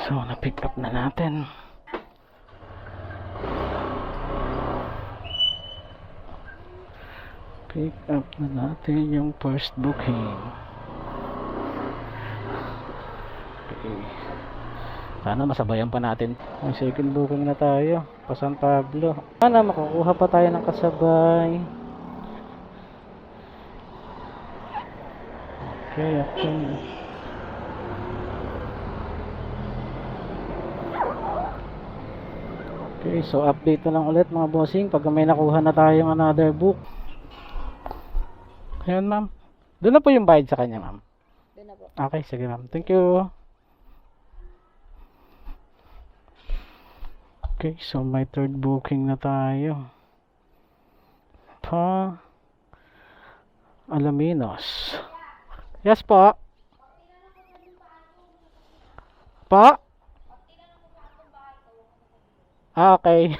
So, na-pick up na natin. Pick up na natin yung first booking. Okay. Sana masabayan pa natin. May second booking na tayo. Pa San Pablo. Sana makukuha pa tayo ng kasabay. Okay, okay. Okay, so update na lang ulit mga bossing pag may nakuha na tayong another book. Ayun ma'am. Doon na po yung bayad sa kanya ma'am. Doon na po. Okay, sige ma'am. Thank you. Okay, so may third booking na tayo. Pa Alaminos. Yes po. Pa? Ah, okay.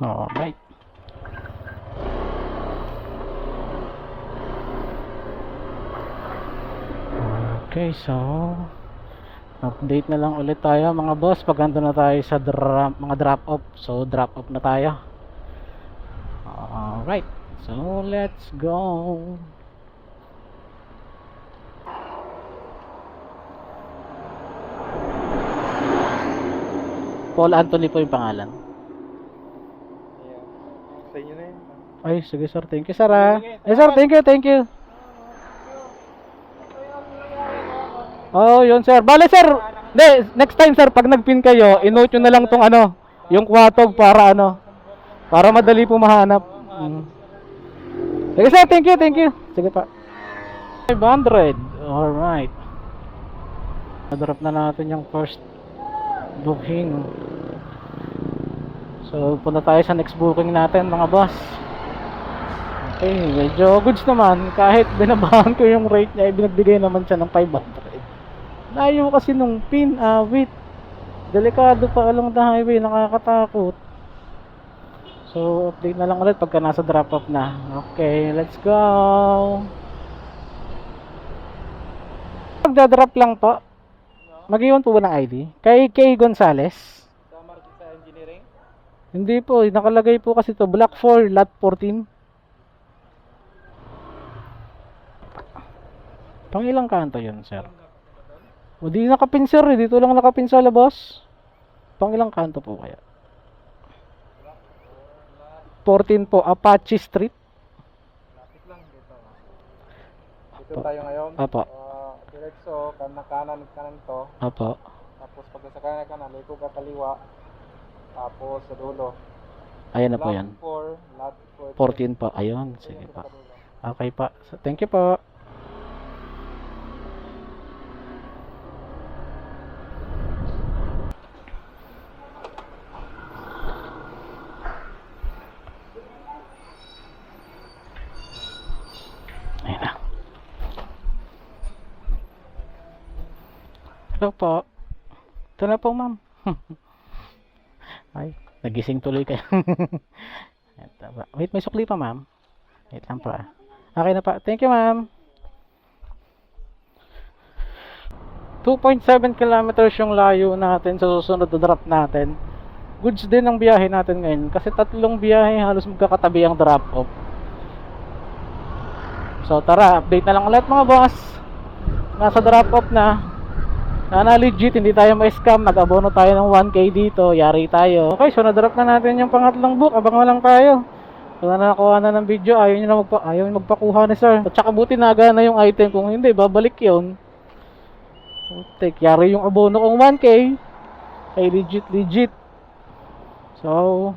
Alright. Okay, so update na lang ulit tayo mga boss pag ando na tayo sa mga drop off. So drop off na tayo. Alright, so let's go. Paul Anthony po yung pangalan. Yeah. Sa inyo na yun. Ay, sige sir, thank you sir ah. Eh sir, thank you, thank you. Oh, yun sir. Bale sir, next time sir, pag nag-pin kayo, i-note nyo na lang tong ano, yung kwatog para ano, para madali po mahanap. Sige sir, thank you, thank you. Sige pa. 500, alright. Na-drop na natin yung first booking. So, punta tayo sa next booking natin mga boss. Okay, medyo goods naman. Kahit binabahan ko yung rate niya, binagbigay naman siya ng 500. Layo kasi nung pin, wait. Delikado pa along the highway, nakakatakot. So, update na lang ulit pagka nasa drop off na. Okay, let's go. Magdadrop lang po. Mag-iwan po ba ng ID? Kay Gonzales? Sa Marquesa Engineering? Hindi po, nakalagay po kasi to Block 4, Lot 14. Pang ilang kanto yun, sir? O di nakapin, sir, eh. Dito lang nakapin sa labas. Pang ilang kanto po kaya? 14 po, Apache Street. Lapit lang dito. Dito tayo ngayon. Apo. Diretso, kanan to. Apo. Tapos pag sa kanan, liko ka kaliwa. Tapos sa dulo. Ayan na po yan. Lot 14 po. Ayun, sige pa. Okay pa. So, thank you po. Ayan na. Hello po. Ito na po, ma'am. Ay, nagising tuloy kayo. Ito ba? Wait, may sukli pa, ma'am. Wait lang po. Okay na pa. Thank you, ma'am. 2.7 kilometers yung layo natin sa susunod na drop natin. Goods din ang biyahe natin ngayon kasi tatlong biyahe halos magkakatabi ang drop off. So tara, update na lang ulit mga boss. Nasa drop off na. Sana legit, hindi tayo ma-scam. Nag-abono tayo ng 1k dito. Yari tayo. Okay, so na-drop na natin yung pangatlong book. Abang na lang tayo. So nakakuha na ng video. Ayaw nyo magpakuha ni sir. At saka buti naga na yung item. Kung hindi, babalik yun. Putik, yari yung abono kong 1k. Ay legit. So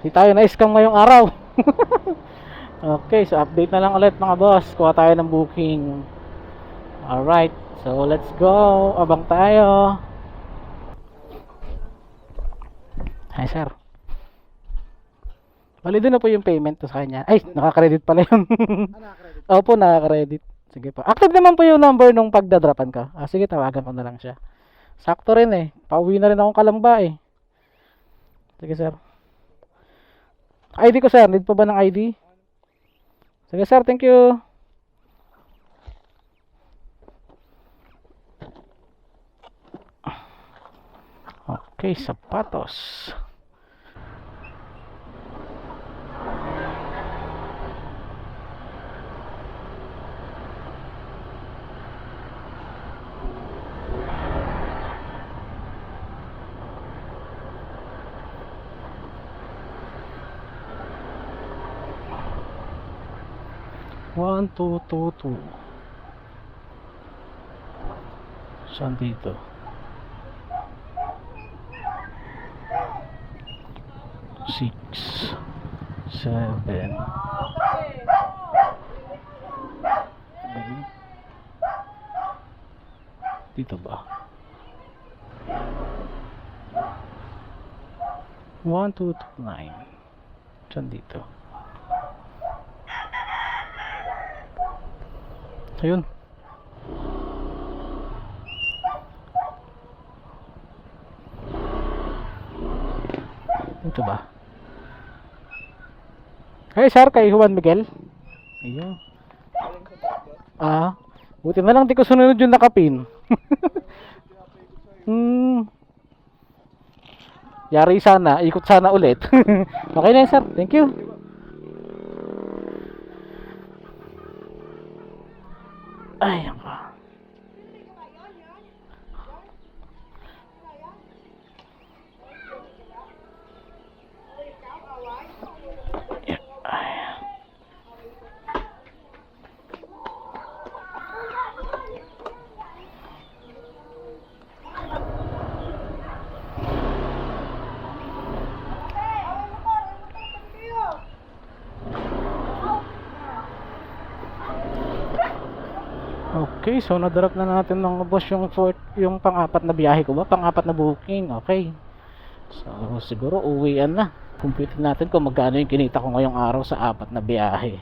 hindi tayo na-scam ngayong araw. Okay, so update na lang ulit mga boss. Kuha tayo ng booking. Alright, so let's go. Abang tayo. Hi sir. Bali din na po yung payment sa kanya. Ay, naka-credit pala yun. Naka-credit? Opo, naka-credit. Sige po. Active naman po yung number nung pagdadrapan ka. Sige, tawagan ko na lang siya. Sakto rin eh. Pauwi na rin akong Kalamba eh. Sige sir. ID ko sir, need pa ba ng ID? Sige sir, thank you. Okay, sapatos. One, two, two, two. Saan dito? Six, seven. Dito ba? 1, 2, 2, 9. Saan dito? Ayun. Ito ba? Hey sir, kay Juan Miguel. Ayun. Buti na lang di ko sunod yung nakapin. Yari sana, ikot sana ulit. Okay na yun, sir. Thank you. Ay, ako. Okay, so nadarap na natin ng boss yung pang-apat na biyahe ko ba? Pang-apat na booking. Okay. So siguro uwian na. Compute natin kung magkano yung kinita ko ngayong araw sa apat na biyahe.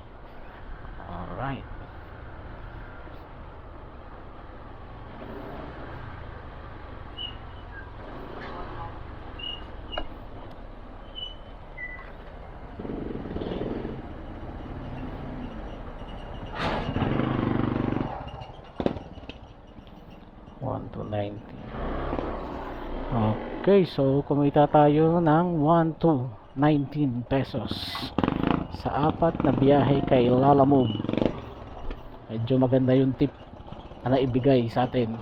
Alright. Okay, so kumita tayo ng 1 to 19 pesos sa apat na biyahe kay Lalamove. Medyo maganda yung tip na naibigay sa atin.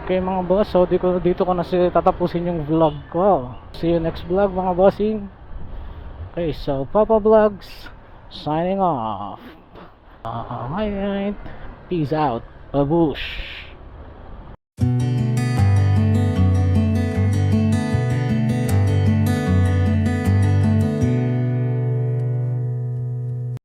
Okay mga boss, so dito ko na tatapusin yung vlog ko. See you next vlog mga bossing. Okay, so Papa Vlogs signing off. Alright, peace out, babush.